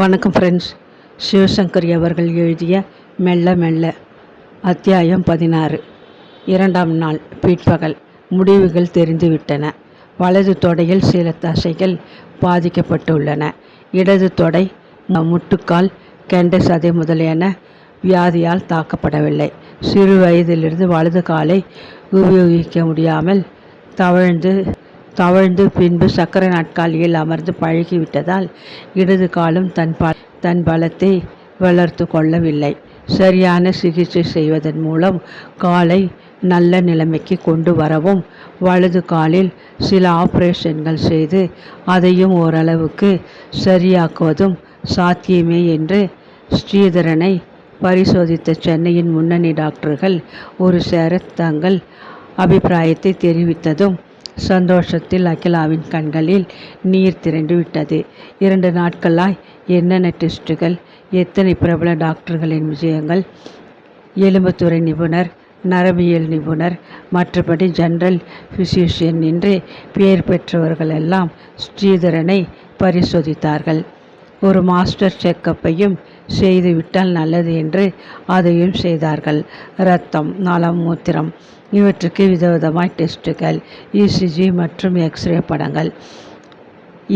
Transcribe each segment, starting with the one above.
வணக்கம் ஃப்ரெண்ட்ஸ். சிவசங்கரி அவர்கள் எழுதிய மெல்ல மெல்ல அத்தியாயம் 16. 2ஆம் நாள் பிற்பகல். முடிவுகள் தெரிந்துவிட்டன. வலது தொடையில் சில தசைகள் பாதிக்கப்பட்டுள்ளன. இடது தொடை, முட்டுக்கால், கெண்டை சதை முதலியன வியாதியால் தாக்கப்படவில்லை. சிறு வயதிலிருந்து வலது காலை உபயோகிக்க முடியாமல் தவழ்ந்து பின்பு சக்கர நாட்காலியில் அமர்ந்து பழகிவிட்டதால் இடது காலும் தன் பலத்தை வளர்த்து கொள்ளவில்லை. சரியான சிகிச்சை செய்வதன் மூலம் காலை நல்ல நிலைமைக்கு கொண்டு வரவும், வலது காலில் சில ஆபரேஷன்கள் செய்து அதையும் ஓரளவுக்கு சரியாக்குவதும் சாத்தியமே என்று ஸ்ரீதரனை பரிசோதித்த சென்னையின் முன்னணி டாக்டர்கள் ஒரு சேர தங்கள் அபிப்பிராயத்தை தெரிவித்ததும் சந்தோஷத்தில் அகிலாவின் கண்களில் நீர் திரண்டு விட்டது. 2 நாட்களாய் என்னென்ன டெஸ்ட்டுகள், எத்தனை பிரபல டாக்டர்களின் விஜயங்கள், எலும்புத்துறை நிபுணர், நரம்பியல் நிபுணர், மற்றபடி ஜெனரல் ஃபிசிஷியன் என்று பெயர் பெற்றவர்களெல்லாம் ஸ்ரீதரனை பரிசோதித்தார்கள். ஒரு மாஸ்டர் செக்கப்பையும் செய்துவிட்டால் நல்லது என்று அதையும் செய்தார்கள். இரத்தம், நலம், மூத்திரம் இவற்றுக்கு விதவிதமாய் டெஸ்ட்டுகள், இசிஜி மற்றும் எக்ஸ்ரே படங்கள்.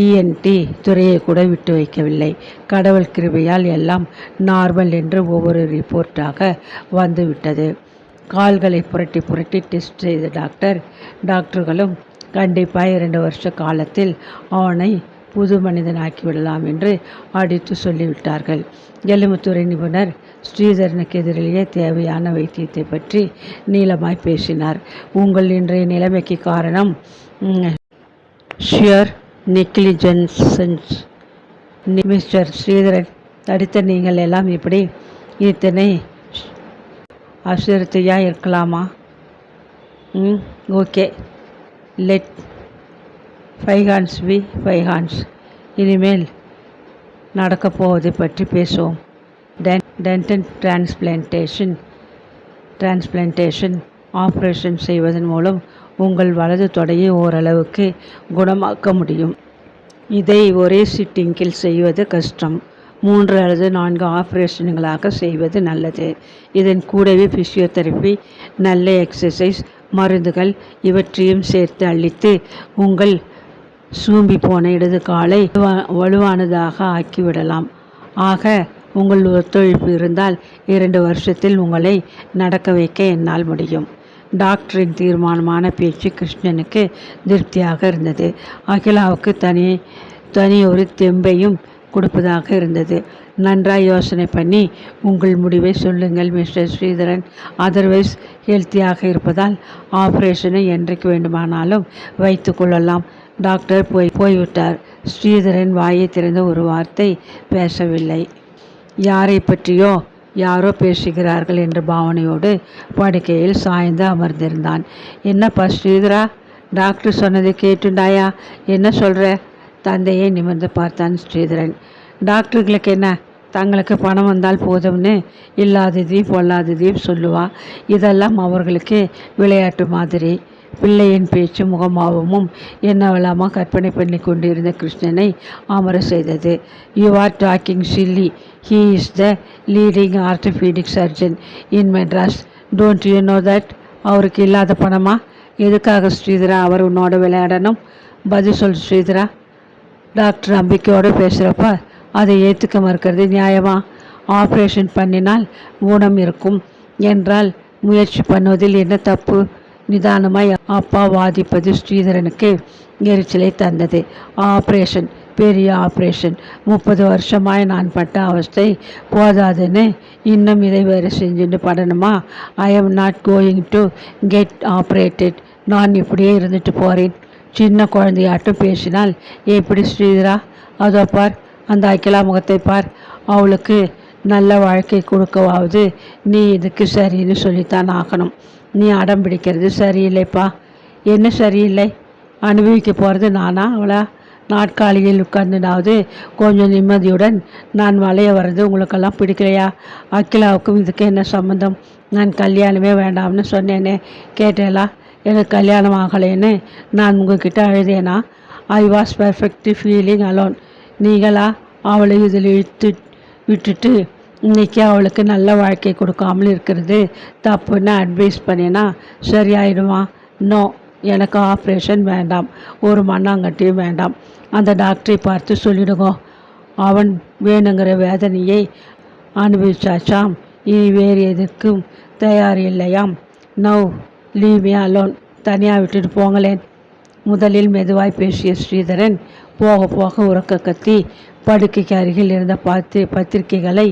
இஎன்டி துறையை கூட விட்டு வைக்கவில்லை. கடவுள் கிருபையால் எல்லாம் நார்மல் என்று ஒவ்வொரு ரிப்போர்ட்டாக வந்துவிட்டது. கால்களை புரட்டி புரட்டி டெஸ்ட் செய்த டாக்டர்களும் கண்டிப்பாக 2 வருஷ காலத்தில் அவனை புது மனிதனாக்கிவிடலாம் என்று அடித்து சொல்லிவிட்டார்கள். எலும்புத்துறை நிபுணர் ஸ்ரீதரனுக்கு எதிரிலேயே தேவையான வைத்தியத்தை பற்றி நீளமாய் பேசினார். உங்கள் இன்றைய நிலைமைக்கு காரணம் ஷியர் நெக்லிஜென்ஸ். மிஸ்டர் ஸ்ரீதரன், தடித்த நீங்கள் எல்லாம் இப்படி இத்தனை அசிரத்தையாக இருக்கலாமா? Okay, let bygones be bygones. இனிமேல் நடக்கப்போவதை பற்றி பேசுவோம். டென்டன் டிரான்ஸ்பிளான்டேஷன் ஆப்ரேஷன் செய்வதன் மூலம் உங்கள் வலது தொடையை ஓரளவுக்கு குணமாக்க முடியும். இதை ஒரே சிட்டிங்கில் செய்வது கஷ்டம். 3 அல்லது 4 ஆப்ரேஷன்களாக செய்வது நல்லது. இதன் கூடவே ஃபிசியோதெரப்பி, நல்ல எக்ஸசைஸ், மருந்துகள் இவற்றையும் சேர்த்து அளித்து உங்கள் சூம்பி போன இடது காலை வலுவானதாக ஆக்கிவிடலாம். ஆக உங்கள் ஒத்துழைப்பு இருந்தால் 2 வருஷத்தில் உங்களை நடக்க வைக்க என்னால் முடியும். டாக்டரின் தீர்மானமான பேச்சு கிருஷ்ணனுக்கு திருப்தியாக இருந்தது. அகிலாவுக்கு தனி ஒரு தெம்பையும் கொடுப்பதாக இருந்தது. நன்றாக யோசனை பண்ணி உங்கள் முடிவை சொல்லுங்கள் மிஸ்டர் ஸ்ரீதரன். அதர்வைஸ் ஹெல்த்தியாக இருப்பதால் ஆப்ரேஷனை என்றைக்கு வேண்டுமானாலும் வைத்து கொள்ளலாம். டாக்டர் போய்விட்டார். ஸ்ரீதரன் வாயை திறந்த ஒரு வார்த்தை பேசவில்லை. யாரை பற்றியோ யாரோ பேசுகிறார்கள் என்ற பாவனையோடு படுக்கையில் சாய்ந்து அமர்ந்திருந்தான். என்னப்பா ஸ்ரீதரா, டாக்டர் சொன்னதை கேட்டுண்டாயா? என்ன சொல்கிற? தந்தையை நிமிர்ந்து பார்த்தான் ஸ்ரீதரன். டாக்டர்களுக்கு என்ன, தங்களுக்கு பணம் வந்தால் போதும்னு இல்லாததையும் பொல்லாததையும் சொல்லுவா. இதெல்லாம் அவர்களுக்கு விளையாட்டு மாதிரி. பிள்ளையின் பேச்சு முகமாகவும் என்னவெல்லாமா கற்பனை பண்ணி கொண்டிருந்த கிருஷ்ணனை அமர செய்தது. You are talking chilli. He is the leading orthopaedic surgeon in Madras. Don't you know that? அவருக்கு இல்லாத பணமா? எதுக்காக ஸ்ரீதரா அவர் உன்னோட விளையாடணும்? பதில் சொல் ஸ்ரீதரா. டாக்டர் நம்பிக்கையோடு பேசுகிறப்ப அதை ஏற்றுக்க மறுக்கிறது நியாயமா? ஆப்ரேஷன் பண்ணினால் குணம் இருக்கும் என்றால் முயற்சி பண்ணுவதில் என்ன தப்பு? நிதானமாய் அப்பா வாதிப்பது ஸ்ரீதரனுக்கு எரிச்சலை தந்தது. ஆப்ரேஷன், பெரிய ஆப்ரேஷன். 30 வருஷமாய் நான் பட்ட அவஸ்தை போதாதுன்னு இன்னும் இதை வேறு செஞ்சுட்டு படணுமா? I am not going to get operated. நான் இப்படியே இருந்துட்டு போகிறேன். சின்ன குழந்தையாட்டும் பேசினால் எப்படி ஸ்ரீதரா? அதோ பார், அந்த அகிலா முகத்தை பார். அவளுக்கு நல்ல வாழ்க்கை கொடுக்கவாவது நீ இதுக்கு சரின்னு சொல்லித்தான் ஆகணும். நீ அடம் பிடிக்கிறது சரியில்லைப்பா. என்ன சரியில்லை? அனுபவிக்க போகிறது நானா அவளா? நாட்காலியில் உட்கார்ந்துனாவது கொஞ்சம் நிம்மதியுடன் நான் வளைய வர்றது உங்களுக்கெல்லாம் பிடிக்கலையா? அகிலாவுக்கும் இதுக்கு என்ன சம்மந்தம்? நான் கல்யாணமே வேண்டாம்னு சொன்னேனே, கேட்டேலா? எனக்கு கல்யாணம் ஆகலைன்னு நான் உங்ககிட்ட அழுதேனா? I was perfectly feeling alone. நீங்களா அவளை இதில் இழுத்து விட்டுட்டு இன்றைக்கி அவளுக்கு நல்ல வாழ்க்கை கொடுக்காமல் இருக்கிறது தப்புன்னு அட்வைஸ் பண்ணினா சரியாயிடுமா? நோ, எனக்கு ஆப்ரேஷன் வேண்டாம், ஒரு மண்ணாங்கட்டியும் வேண்டாம். அந்த டாக்டரை பார்த்து சொல்லிடுங்க. அவன் வேணுங்கிற வேதனையை அனுபவிச்சாச்சாம், இனி வேறு எதற்கும் தயார் இல்லையாம். நவ் லீவ் மீ அலோன், தனியாக விட்டுட்டு போங்களேன். முதலில் மெதுவாய் பேசிய ஸ்ரீதரன் போக போக உறக்க கத்தி படுக்கைக்கு அருகில் இருந்த பத்திரிகைகளை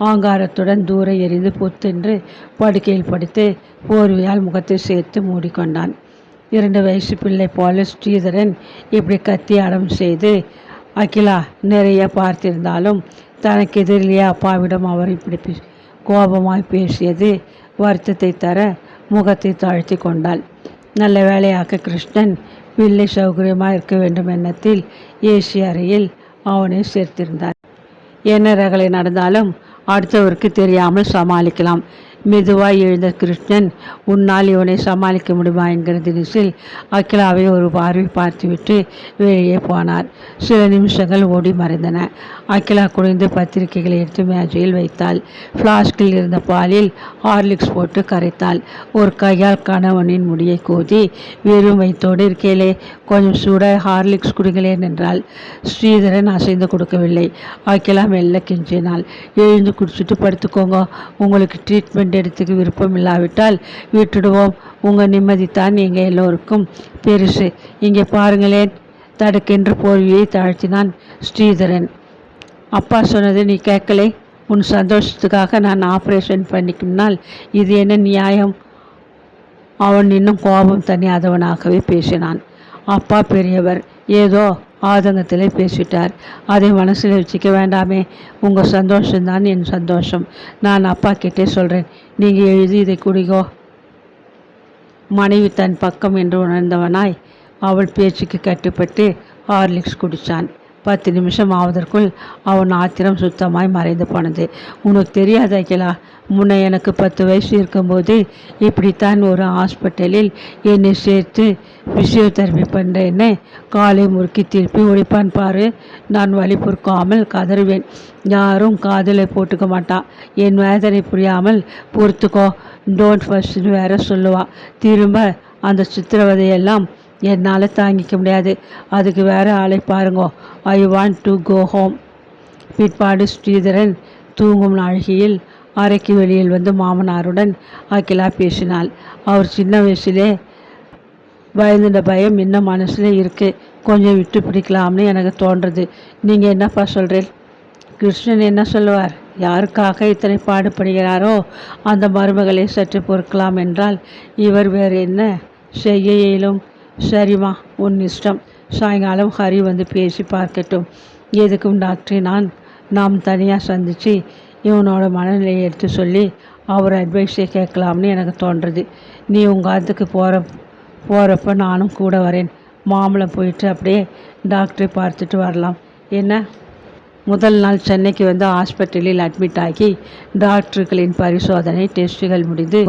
ஆங்காரத்துடன் தூர எறிந்து பொத்தென்று படுக்கையில் படுத்து போர்வையால் முகத்தை சேர்த்து மூடிக்கொண்டான். 2 வயசு பிள்ளை போல ஸ்ரீதரன் இப்படி கத்தி அடம் செய்து அகிலா நிறைய பார்த்திருந்தாலும் தனக்கு எதிரிலேயே அப்பாவிடம் அவர் இப்படி கோபமாய் பேசியது வருத்தத்தை தர முகத்தை தாழ்த்தி கொண்டாள். நல்ல வேளையாக கிருஷ்ணன் பிள்ளை சௌகரியமாக இருக்க வேண்டும் எண்ணத்தில் ஏசி அறையில் அவனை சேர்த்திருந்தார். என்ன ரகளை நடந்தாலும் அடுத்தவருக்கு தெரியாமல் சமாளிக்கலாம். மெதுவாய் எழுந்த கிருஷ்ணன் உன்னால் இவனை சமாளிக்க முடியுமா என்கிற தினசில் அகிலாவை ஒரு பார்வை பார்த்துவிட்டு வெளியே போனார். சில நிமிஷங்கள் ஓடி மறைந்தன. அகிலா குறைந்து பத்திரிகைகளை எடுத்து மேஜையில் வைத்தாள். ஃப்ளாஸ்கில் இருந்த பாலில் ஹார்லிக்ஸ் போட்டு கரைத்தாள். ஒரு கையால் கணவனின் முடியை கோதி வெறும் வைத்தோடு இருக்கையிலே கொஞ்சம் சூட ஹார்லிக்ஸ் குடிங்களேன் என்றாள். ஸ்ரீதரன் அசைந்து கொடுக்கவில்லை. அகிலா மெல்ல கெஞ்சினாள். எழுந்து குடிச்சிட்டு படுத்துக்கோங்க, உங்களுக்கு ட்ரீட்மெண்ட் எடுத்துக்க விருப்பம் இல்லாவிட்டால் விட்டுடுவோம், உங்கள் நிம்மதித்தான் எங்கள் எல்லோருக்கும் பெருசு. இங்கே பாருங்களேன். தடுக்கென்று போர்வையை தாழ்த்தினான் ஸ்ரீதரன். அப்பா சொன்னது நீ கேட்கலை. உன் சந்தோஷத்துக்காக நான் ஆப்ரேஷன் பண்ணிக்கினால் இது என்ன நியாயம்? அவன் இன்னும் கோபம் தனியாதவனாகவே பேசினான். அப்பா பெரியவர், ஏதோ ஆதங்கத்திலே பேசிட்டார். அதை மனசில் வச்சுக்க வேண்டாமே. உங்கள் சந்தோஷம்தான் என் சந்தோஷம். நான் அப்பா கிட்டே சொல்கிறேன், நீங்கள் எழுதி இதை குடிங்கோ. மனைவி தன் பக்கம் என்று உணர்ந்தவனாய் அவள் பேச்சுக்கு கட்டுப்பட்டு ஹார்லிக்ஸ் குடித்தான். 10 நிமிஷம் ஆவதற்குள் அவன் ஆத்திரம் சுத்தமாய் மறைந்து போனது. உனக்கு தெரியாத அகிலா, முன்ன எனக்கு 10 வயசு இருக்கும்போது இப்படித்தான் ஒரு ஹாஸ்பிட்டலில் என்னை சேர்த்து ஃபிசியோதெரப்பி பண்ணுறேன்னு காலை முறுக்கி திருப்பி ஒழிப்பான் பாரு. நான் வலி பொறுக்காமல் கதறுவேன். யாரும் காதலை போட்டுக்க மாட்டா. என் வேதனை புரியாமல் பொறுத்துக்கோ, டோன்ட் ஃபர்ஸ்ட்னு வேற சொல்லுவா. திரும்ப அந்த சித்திரவதையெல்லாம் என்னால் தாங்கிக்க முடியாது. அதுக்கு வேற ஆளை பாருங்கோ. I want to go home. பிற்பாடு ஸ்ரீதரன் தூங்கும் நாழிகையில் அறைக்கு வெளியில் வந்து மாமனாருடன் அகிலா பேசினாள். அவர் சின்ன வயசுலே பயந்துட்ட பயம் இன்னும் மனசில் இருக்குது. கொஞ்சம் விட்டு பிடிக்கலாம்னு எனக்கு தோன்றுறது. நீங்கள் என்னப்பா சொல்கிறேன்? கிருஷ்ணன் என்ன சொல்லுவார்? யாருக்காக இத்தனை பாடுபடுகிறாரோ அந்த மருமகளை சற்று பொறுக்கலாம் என்றால் இவர் வேறு என்ன செய்ய இயலும்? சரிம்மா, உன் இஷ்டம். சாயங்காலம் ஹரி வந்து பேசி பார்க்கட்டும். எதுக்கும் டாக்டரை நாம் தனியாக சந்தித்து இவனோட மனநிலையை எடுத்து சொல்லி அவர் அட்வைஸை கேட்கலாம்னு எனக்கு தோன்றுறது. நீ உங்கள் அதுக்கு போகிறப்ப நானும் கூட வரேன். மாம்பழம் போயிட்டு அப்படியே டாக்டரை பார்த்துட்டு வரலாம். என்ன? முதல் நாள் சென்னைக்கு வந்து ஹாஸ்பிட்டலில் அட்மிட் ஆகி டாக்டர்களின் பரிசோதனை டெஸ்ட்டுகள் முடிந்து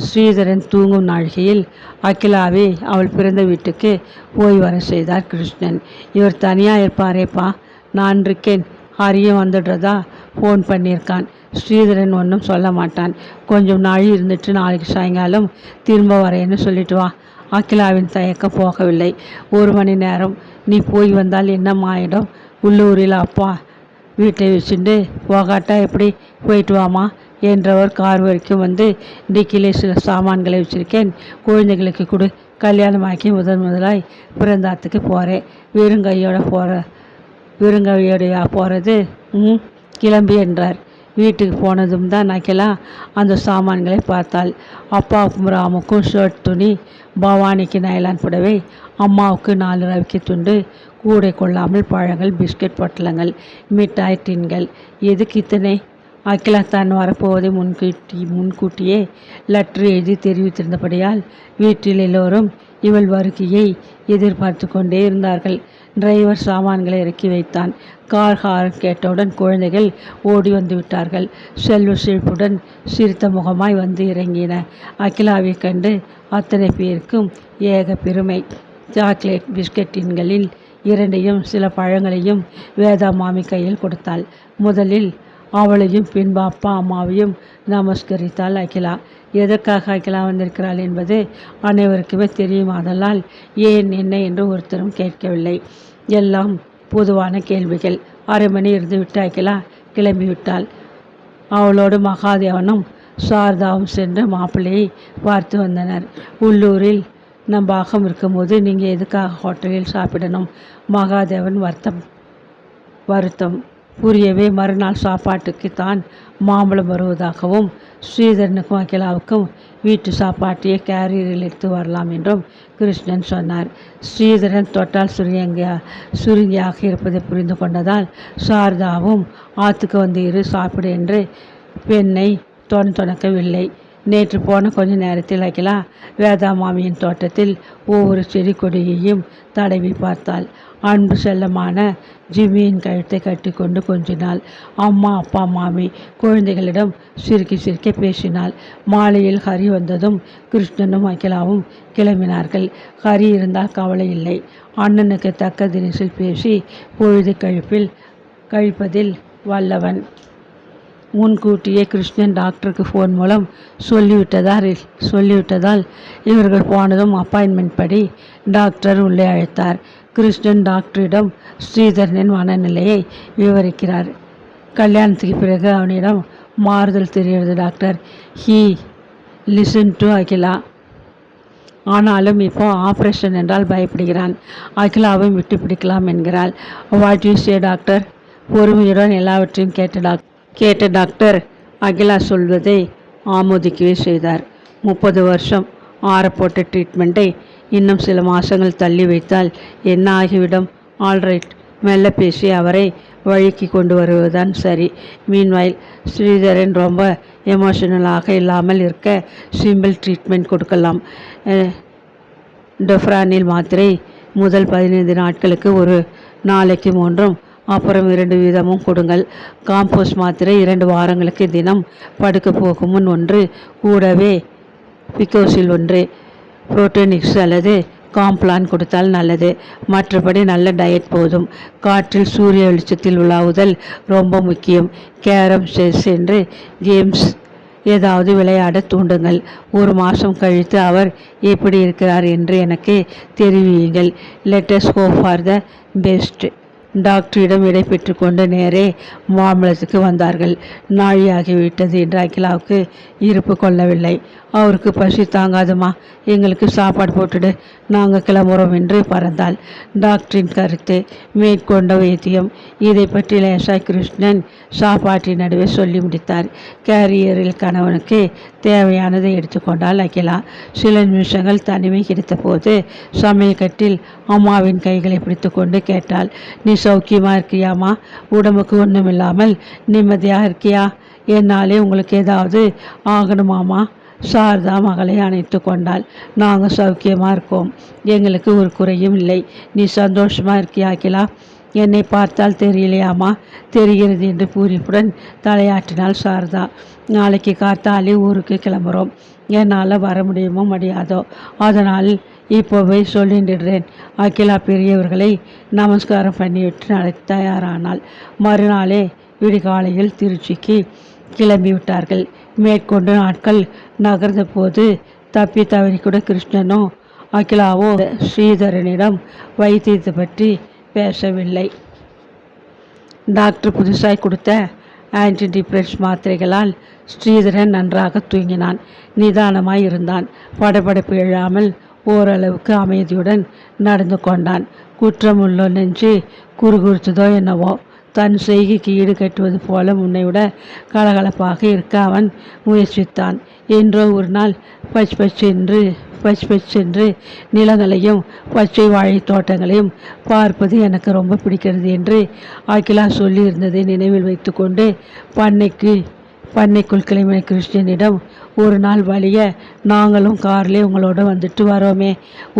ஸ்ரீதரன் தூங்கும் நாழிகையில் அகிலாவை அவள் பிறந்த வீட்டுக்கு போய் வர செய்தார் கிருஷ்ணன். இவர் தனியாக இருப்பாரேப்பா, நான் இருக்கேன். ஹரியும் வந்துடுறதா ஃபோன் பண்ணியிருக்கான். ஸ்ரீதரன் ஒன்றும் சொல்ல மாட்டான். கொஞ்சம் நாள் இருந்துட்டு நாளைக்கு சாயங்காலம் திரும்ப வரேன்னு சொல்லிட்டு வா. அகிலாவின் தயக்கம் போகவில்லை. 1 மணி நேரம் நீ போய் வந்தால் என்னம்மா ஆயிடும்? உள்ளூரில் அப்பா வீட்டை வச்சுட்டு போகாட்டா எப்படி? போயிட்டு வாமா என்றவர் கார் வரைக்கும் வந்து டிக்கிலே சில சாமான்களை வச்சுருக்கேன், குழந்தைகளுக்கு கொடு. கல்யாணமாக்கி முதலாய் பிறந்தாத்துக்கு போகிறேன். வெறுங்கையோடையா போகிறது? கிளம்பி என்றார். வீட்டுக்கு போனதும் தான் அகிலா அந்த சாமான்களை பார்த்தாள். அப்பாவுக்கும் ராமுக்கும் ஷர்ட் துணி, பவானிக்கு நைலான் புடவை, அம்மாவுக்கு 4 ரவிக்கை துண்டு, கூடை கொள்ளாமல் பழங்கள், பிஸ்கட் பொட்டலங்கள், மிட்டாய் டின்கள். எதுக்கு இத்தனை? அகிலா தான் வரப்போவதை முன்கூட்டியே லெட்டர் எழுதி தெரிவித்திருந்தபடியால் வீட்டில் எல்லோரும் இவள் வருகையை எதிர்பார்த்து கொண்டே இருந்தார்கள். டிரைவர் சாமான்களை இறக்கி வைத்தான். கார் ஹாரன் கேட்டவுடன் குழந்தைகள் ஓடி வந்து விட்டார்கள். செல்வ செழிப்புடன் சிரித்த முகமாய் வந்து இறங்கின. அகிலாவை கண்டு அத்தனை பேருக்கும் ஏக பெருமை. சாக்லேட் பிஸ்கட்டின்களில் இரண்டையும் சில பழங்களையும் வேதா மாமி கையில் கொடுத்தாள். முதலில் அவளையும் பின்பு அப்பா அம்மாவையும் நமஸ்கரித்தாள் அகிலா. எதற்காக அகிலா வந்திருக்கிறாள் என்பது அனைவருக்குமே தெரியும். அதனால் ஏன் என்ன என்று ஒருத்தரும் கேட்கவில்லை. எல்லாம் பொதுவான கேள்விகள். அரை மணி இருந்துவிட்டு அகிலா கிளம்பிவிட்டாள். அவளோடு மகாதேவனும் சாரதாவும் சென்று மாப்பிள்ளையை பார்த்து வந்தனர். உள்ளூரில் நம் பாகம் இருக்கும்போது நீங்கள் எதுக்காக ஹோட்டலில் சாப்பிடணும்? மகாதேவன் வருத்தம் புரியவே மறுநாள் சாப்பாட்டுக்கு தான் மாம்பழம் வருவதாகவும் ஸ்ரீதரனுக்கும் அகிலாவுக்கும் வீட்டு சாப்பாட்டையே கேரியரில் எடுத்து வரலாம் என்றும் கிருஷ்ணன் சொன்னார். ஸ்ரீதரன் தொட்டால் சுருங்கியாக இருப்பதை புரிந்து கொண்டதால் சாரதாவும் ஆற்றுக்கு வந்து இரு சாப்பிடு என்று பெண்ணை தொடக்கவில்லை. நேற்று போன கொஞ்ச நேரத்தில் அகிலா வேதா மாமியின் தோட்டத்தில் ஒவ்வொரு செடி கொடியையும் தடவி பார்த்தாள். அன்பு செல்லமான ஜிம்மியின் கழுத்தை கட்டி கொண்டு கொஞ்சினாள். அம்மா அப்பா மாமி குழந்தைகளிடம் சிரிக்க பேசினாள். மாலையில் ஹரி வந்ததும் கிருஷ்ணனும் அகிலாவும் கிளம்பினார்கள். ஹரி இருந்தால் கவலை இல்லை. அண்ணனுக்கு தக்க தினசில் பேசி பொழுது கழிப்பதில் வல்லவன். முன்கூட்டியே கிருஷ்ணன் டாக்டருக்கு ஃபோன் மூலம் சொல்லிவிட்டதால் இவர்கள் போனதும் அப்பாயின்மெண்ட் படி டாக்டர் உள்ளே அழைத்தார். கிருஷ்ணன் டாக்டரிடம் ஸ்ரீதரனின் மனநிலையை விவரிக்கிறார். கல்யாணத்துக்கு பிறகு அவனிடம் மாறுதல் தெரிகிறது doctor. He listen to Akila. ஆனாலும் இப்போ ஆப்ரேஷன் என்றால் பயப்படுகிறான். அகிலாவும் விட்டு பிடிக்கலாம் என்கிறாள். What you say doctor? பொறுமையுடன் எல்லாவற்றையும் கேட்ட டாக்டர் அகிலா சொல்வதை ஆமோதிக்கவே செய்தார். 30 வருஷம் ஆறப்போட்ட ட்ரீட்மெண்ட்டை இன்னும் சில மாதங்கள் தள்ளி வைத்தால் என்ன ஆகிவிடும்? ஆல்ரைட், மெல்ல பேசி அவரை வழிக்கு கொண்டு வருவதுதான் சரி. மீன்வைல் ஸ்ரீதரன் ரொம்ப எமோஷனலாக இல்லாமல் இருக்க சிம்பிள் ட்ரீட்மெண்ட் கொடுக்கலாம். டெஃப்ரானில் மாத்திரை முதல் 15 நாட்களுக்கு ஒரு நாளைக்கு 3 அப்புறம் 2 வீதமும் கொடுங்கள். காம்போஸ் மாத்திரை 2 வாரங்களுக்கு தினம் படுக்க போகும் முன் 1, கூடவே பிகோசில் 1, புரோட்டோனிக்ஸ் அல்லது காம்ப்ளான் கொடுத்தால் நல்லது. மற்றபடி நல்ல டயட் போதும். காற்றில் சூரிய வெளிச்சத்தில் உலாவுதல் ரொம்ப முக்கியம். கேரம், செஸ் என்று கேம்ஸ் ஏதாவது விளையாட தூண்டுங்கள். 1 மாதம் கழித்து அவர் எப்படி இருக்கிறார் என்று எனக்கு தெரிவியுங்கள். Let's hope for the best. டாக்டரிடம் விடை பெற்று கொண்டு நேரே மாம்பழத்துக்கு வந்தார்கள். நாழியாகிவிட்டது என்று அகிலாவுக்கு இருப்பு கொள்ளவில்லை. அவருக்கு பசி தாங்காதுமா, எங்களுக்கு சாப்பாடு போட்டுடு, நாங்கள் கிளம்புறோம் என்று பறந்தாள். டாக்டரின் கருத்து மேற்கொண்ட வைத்தியம். இதை பற்றி லேசாய் கிருஷ்ணன் சாப்பாட்டின் நடுவே சொல்லி முடித்தார். கேரியரில் கணவனுக்கு தேவையானதை எடுத்துக்கொண்டாள் அகிலா. சில நிமிஷங்கள் தனிமை கிடைத்த போது சமையல் கட்டில் அம்மாவின் கைகளை பிடித்து கொண்டு கேட்டாள். நீ சௌக்கியமாக இருக்கியாமா? உடம்புக்கு ஒன்றும் இல்லாமல் நிம்மதியாக இருக்கியா? என்னாலே உங்களுக்கு ஏதாவது ஆகணுமாமா? சாரதா மகளை அணைத்து கொண்டாள். நாங்கள் சௌக்கியமாக இருக்கோம், எங்களுக்கு ஒரு குறையும் இல்லை. நீ சந்தோஷமாக இருக்கியா அகிலா? என்னை பார்த்தால் தெரியலையாமா? தெரிகிறது என்று பூரிப்புடன் தலையாட்டினாள் சாரதா. நாளைக்கு காத்தாலே ஊருக்கு கிளம்புறோம். என்னால் வர முடியுமோ முடியாதோ, அதனால் இப்போவே சொல்லிடுறேன். அகிலா பெரியவர்களை நமஸ்காரம் பண்ணிவிட்டு நடக்க தயாரானாள். மறுநாளே விடிகாலையில் திருச்சிக்கு கிளம்பிவிட்டார்கள். மேற்கொண்டு நாட்கள் நகர்ந்த போது தப்பி தவறி கூட கிருஷ்ணனோ அகிலாவோ ஸ்ரீதரனிடம் வைத்தியத்தை பற்றி பேசவில்லை. டாக்டர் புதுசாய் கொடுத்த ஆன்டி டிப்ரெஸ் மாத்திரைகளால் ஸ்ரீதரன் நன்றாக தூங்கினான். நிதானமாய் இருந்தான். படபடப்பு எழாமல் ஓரளவுக்கு அமைதியுடன் நடந்து கொண்டான். குற்றமுள்ள நெஞ்சு குறுகுறுத்ததோ என்னவோ, தன் செய்கைக்கு ஈடு கட்டுவது போல முன்னைவிட கலகலப்பாக இருக்க அவன் முயற்சித்தான். என்றோ ஒரு நாள் பச்சென்று நிலங்களையும் பச்சை வாழை தோட்டங்களையும் பார்ப்பது எனக்கு ரொம்ப பிடிக்கிறது என்று அகிலா சொல்லியிருந்ததை நினைவில் வைத்து கொண்டு பண்ணைக்குள் கிளம்பின கிருஷ்ணனிடம், ஒரு நாள் வழிய நாங்களும் கார்லேயே உங்களோட வந்துட்டு வரோமே,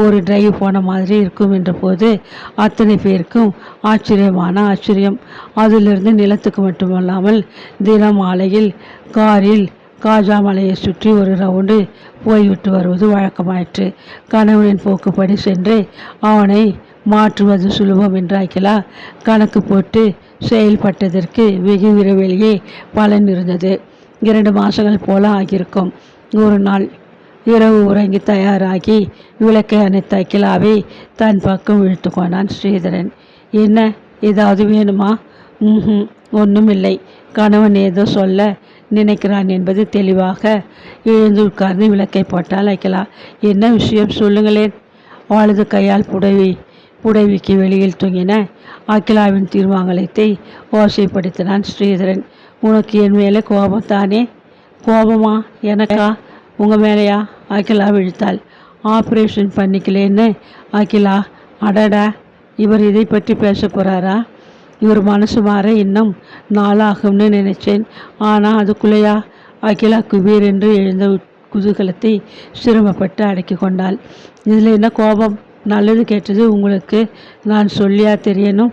ஒரு டிரைவ் போன மாதிரி இருக்கும் என்ற போது அத்தனை பேருக்கும் ஆச்சரியம். அதிலிருந்து நிலத்துக்கு மட்டுமல்லாமல் தினம் மாலையில் காரில் காஜாமலையை சுற்றி ஒரு ரவுண்டு போய்விட்டு வருவது வழக்கமாயிற்று. கணவனின் போக்குப்படி சென்று அவனை மாற்றுவது சுலபம் என்று அகிலா கணக்கு போட்டு செயல்பட்டதற்கு வெகு விரைவிலேயே பலன் இருந்தது. 2 மாதங்கள் போல ஆகியிருக்கும். ஒரு நாள் இரவு உறங்கி தயாராகி விளக்கை அணைத்த அகிலாவை தன் பக்கம் இழுத்து கொண்டான் ஸ்ரீதரன். என்ன, ஏதாவது வேணுமா? ஒன்றும் இல்லை. கணவன் ஏதோ சொல்ல நினைக்கிறான் என்பது தெளிவாக எழுந்து உட்கார்ந்து விளக்கை போட்டால் அகிலா. என்ன விஷயம் சொல்லுங்களேன். வலது கையால் புடவிக்கு வெளியில் தொங்கின அகிலாவின் தீர்மானத்தை ஓசைப்படுத்தினான் ஸ்ரீதரன். உனக்கு என் மேலே கோபம் தானே? கோபமா? எனக்கா? உங்கள் மேலையா? அகிலா விழித்தாள். ஆப்ரேஷன் பண்ணிக்கலேன்னு அகிலா. அடடா, இவர் இதை பற்றி பேச போகிறாரா? இவர் மனசு மாற இன்னும் நாளாகும்னு நினைச்சேன். ஆனால் அதுக்குள்ளேயா? அகிலா குபீர் என்று எழுந்த குதூகலத்தை சிரமப்பட்டு அடக்கி கொண்டாள். இதில் என்ன கோபம்? நல்லது கேட்டது உங்களுக்கு நான் சொல்லியா தெரியணும்?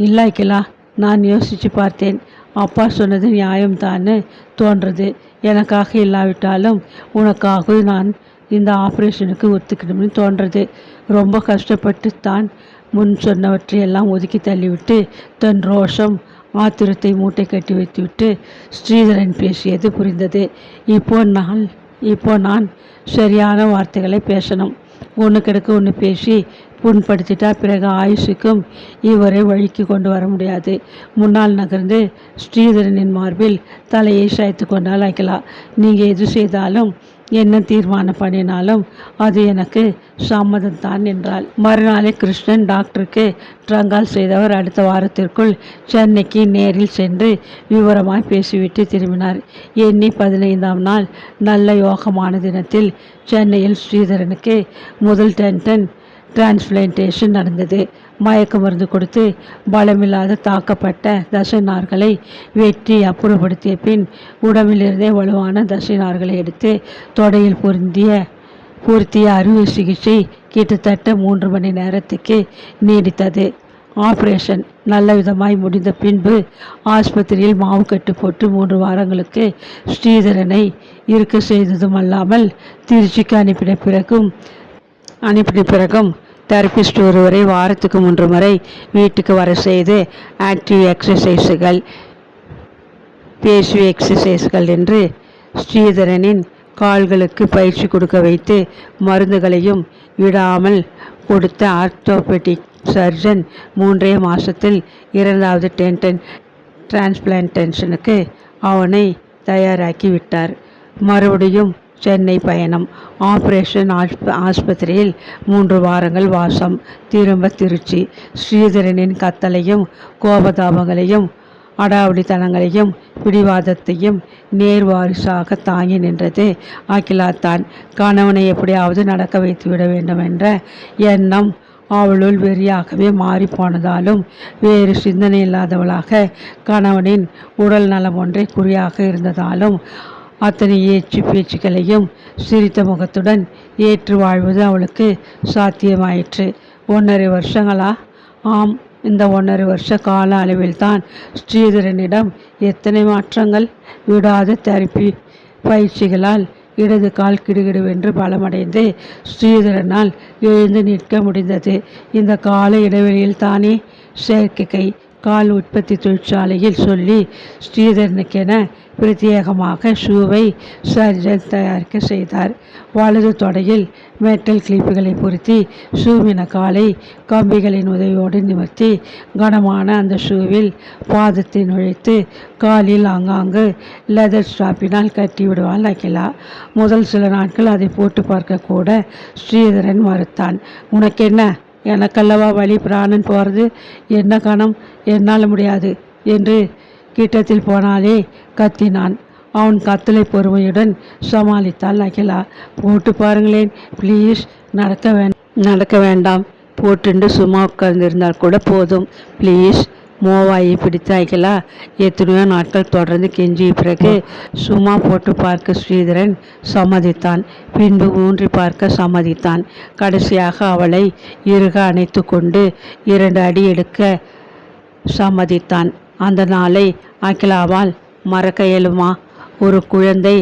இல்லை அகிலா, நான் யோசித்து பார்த்தேன். அப்பா சொன்னது நியாயம்தான்னு தோன்றது. எனக்காக இல்லாவிட்டாலும் உனக்காக நான் இந்த ஆப்ரேஷனுக்கு ஒத்துக்கணும்னு தோன்றது. ரொம்ப கஷ்டப்பட்டு தான் முன் சொன்னவற்றையெல்லாம் ஒதுக்கி தள்ளிவிட்டு தன் ரோஷம் ஆத்திரத்தை மூட்டை கட்டி வைத்துவிட்டு ஸ்ரீதரன் பேசியது புரிந்தது. இப்போ நான் சரியான வார்த்தைகளை பேசணும். ஒன்று கிடக்கு ஒன்று பேசி புண்படுத்திட்டா பிறகு ஆயுஷுக்கும் இவரை வழிக்கு கொண்டு வர முடியாது. முன்னால் நகர்ந்து ஸ்ரீதரனின் மார்பில் தலையை சாய்த்து கொண்டால் அகிலா. நீங்கள் எது செய்தாலும் என்ன தீர்மானம் பண்ணினாலும் அது எனக்கு சம்மதம்தான் என்றாள். மறுநாளே கிருஷ்ணன் டாக்டருக்கு ட்ரங்கால் செய்தவர் அடுத்த வாரத்திற்குள் சென்னைக்கு நேரில் சென்று விவரமாய் பேசிவிட்டு திரும்பினார். எண்ணி 15ஆம் நாள் நல்ல யோகமான தினத்தில் சென்னையில் ஸ்ரீதரனுக்கு முதல் டென்டன் டிரான்ஸ்பிளான்டேஷன் நடந்தது. மயக்க மருந்து கொடுத்து பலமில்லாத தாக்கப்பட்ட தசைநார்களை வெட்டி அப்புறப்படுத்திய பின் உடம்பிலிருந்தே வலுவான தசைநார்களை எடுத்து தொடையில் பொருத்திய அறுவை சிகிச்சை கிட்டத்தட்ட 3 மணி நேரத்துக்கு நீடித்தது. ஆப்ரேஷன் நல்ல விதமாய் முடிந்த பின்பு ஆஸ்பத்திரியில் மாவு கட்டு போட்டு 3 வாரங்களுக்கு ஸ்ரீதரனை இருக்க செய்ததும் அல்லாமல் திருச்சிக்கு அனுப்பின பிறகும் தெரபிஸ்ட் ஒருவரை வாரத்துக்கு 3 முறை வீட்டுக்கு வர செய்து ஆக்டிவ் எக்ஸசைஸுகள், பேசிவ் எக்ஸசைஸ்கள் என்று ஸ்ரீதரனின் கால்களுக்கு பயிற்சி கொடுக்க வைத்து மருந்துகளையும் விடாமல் கொடுத்த ஆர்த்தோபெடிக் சர்ஜன் 3 மாதத்தில் 2வது டென்டன் டிரான்ஸ்பிளான்டேஷனுக்கு அவனை தயாராக்கி விட்டார். மறுபடியும் சென்னை பயணம். ஆப்ரேஷன் ஆஸ்பத்திரியில் 3 வாரங்கள் வாசம். திரும்ப திருச்சி. ஸ்ரீதரனின் கத்தலையும் கோபதாபங்களையும் அடாவடித்தனங்களையும் பிடிவாதத்தையும் நேர்வாரிசாக தாங்கி நின்றது அகிலா தான். கணவனை எப்படியாவது நடக்க வைத்துவிட வேண்டும் என்ற எண்ணம் அவளுள் வெறியாகவே மாறிப்போனதாலும் வேறு சிந்தனை இல்லாதவளாக கணவனின் உடல் நலம் ஒன்றை குறியாக இருந்ததாலும் அத்தனை ஏச்சு பேச்சுக்களையும் சிரித்த முகத்துடன் ஏற்று வாழ்வது அவளுக்கு சாத்தியமாயிற்று. 1.5 வருஷங்களா? ஆம். இந்த 1.5 வருஷ கால அளவில்தான் ஸ்ரீதரனிடம் எத்தனை மாற்றங்கள்! விடாத தெரப்பி பயிற்சிகளால் இடது கால் கிடுகிடுவென்று பலமடைந்து ஸ்ரீதரனால் எழுந்து நிற்க முடிந்தது. இந்த கால இடைவெளியில் தானே செயற்கை கால் உற்பத்தி தொழிற்சாலையில் சொல்லி ஸ்ரீதரனுக்கென பிரத்யேகமாக ஷூவை சர்ஜன் தயாரிக்க செய்தார். வலது தொடையில் மெட்டல் கிளிப்புகளை பொருத்தி ஷூவின காலை கம்பிகளின் உதவியோடு நிமிர்த்தி கனமான அந்த ஷூவில் பாதத்தை நுழைத்து காலில் ஆங்காங்கு லெதர் ஸ்ட்ராப்பினால் கட்டி விடுவாள் அகிலா. முதல் சில நாட்கள் அதை போட்டு பார்க்க கூட ஸ்ரீதரன் மறுத்தான். உனக்கென்ன? எனக்கல்லவா வழி பிராணன் போகிறது. என்ன கணம்? என்னால் முடியாது என்று கிட்டத்தில் போனாலே கத்தினான். அவன் கத்தலை பொறுமையுடன் சமாளித்தாள் அகிலா. போட்டு பாருங்களேன் ப்ளீஸ். நடக்க வேண்டாம். போட்டுண்டு சும்மா உட்கார்ந்திருந்தால் கூட போதும் ப்ளீஸ். மோவாயை பிடித்த அகிலா எத்தனையோ நாட்கள் தொடர்ந்து கெஞ்சிய பிறகு சும்மா போட்டு பார்க்க ஸ்ரீதரன் சம்மதித்தான். பின்பு ஊன்றி பார்க்க சம்மதித்தான். கடைசியாக அவளை இறுக அணைத்து கொண்டு 2 அடி எடுக்க சம்மதித்தான். அந்த நாளை அகிலாவால் மறக்க இயலுமா? ஒரு குழந்தை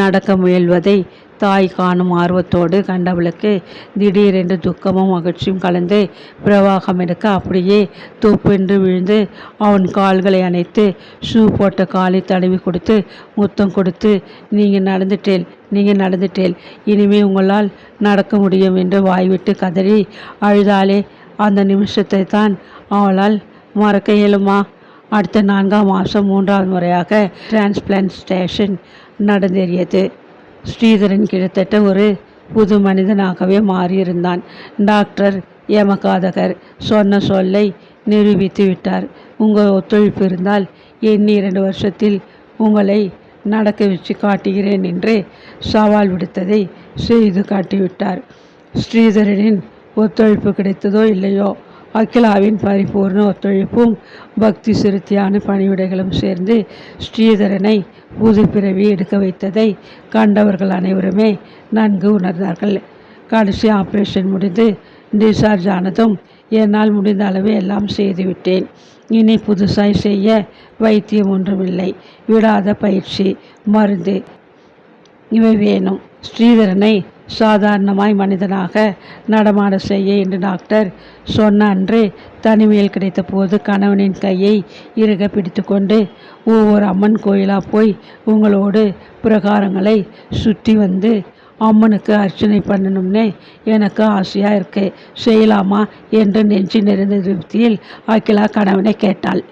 நடக்க முயல்வதை தாய் காணும் ஆர்வத்தோடு கண்டவளுக்கு திடீரென்று துக்கமும் மகிழ்ச்சியும் கலந்து பிரவாகம் எடுக்க அப்படியே தொப்பென்று விழுந்து அவன் கால்களை அணைத்து ஷூ போட்ட காலை தடவி கொடுத்து முத்தம் கொடுத்து, நீங்கள் நடந்துட்டேல், இனிமே உங்களால் நடக்க முடியும் என்று வாய்விட்டு கதறி அழுதாலே. அந்த நிமிஷத்தை தான் அவளால் மறக்க இயலுமா? அடுத்த 4ஆம் மாதம் 3வது முறையாக டிரான்ஸ்பிளான்டேஷன் நடந்தேறியது. ஸ்ரீதரன் கிட்டத்தட்ட ஒரு புது மனிதனாகவே மாறியிருந்தான். டாக்டர் யமகாதகர் சொன்ன சொல்லை நிரூபித்து விட்டார். உங்கள் ஒத்துழைப்பு இருந்தால் எண்ணி 2 வருஷத்தில் உங்களை நடக்க வச்சு காட்டுகிறேன் என்று சவால் விடுத்ததை செய்து காட்டிவிட்டார். ஸ்ரீதரனின் ஒத்துழைப்பு கிடைத்ததோ இல்லையோ, அகிலாவின் பரிபூர்ண ஒத்துழைப்பும் பக்தி சிறுத்தியான பணிவிடைகளும் சேர்ந்து ஸ்ரீதரனை புது பிறவி எடுக்க வைத்ததை கண்டவர்கள் அனைவருமே நன்கு உணர்ந்தார்கள். கடைசி ஆப்ரேஷன் முடிந்து டிஸ்சார்ஜ் ஆனதும் என்னால் முடிந்த அளவு எல்லாம் செய்துவிட்டேன். இனி புதுசாய் செய்ய வைத்தியம் ஒன்றுமில்லை. விடாத பயிற்சி, மருந்து இவை வேணும். ஸ்ரீதரனை சாதாரணமாய் மனிதனாக நடமாட செய்ய என்று டாக்டர் சொன்ன அன்று தனிமையில் கிடைத்த போது கணவனின் கையை இறுக பிடித்து கொண்டு ஒவ்வொரு அம்மன் கோயிலாக போய் உங்களோடு பிரகாரங்களை சுற்றி வந்து அம்மனுக்கு அர்ச்சனை பண்ணணும்னே எனக்கு ஆசையாக இருக்கு, செய்யலாமா என்று நெஞ்சு நிறைந்த திருப்தியில் அகிலா கணவனை கேட்டாள்.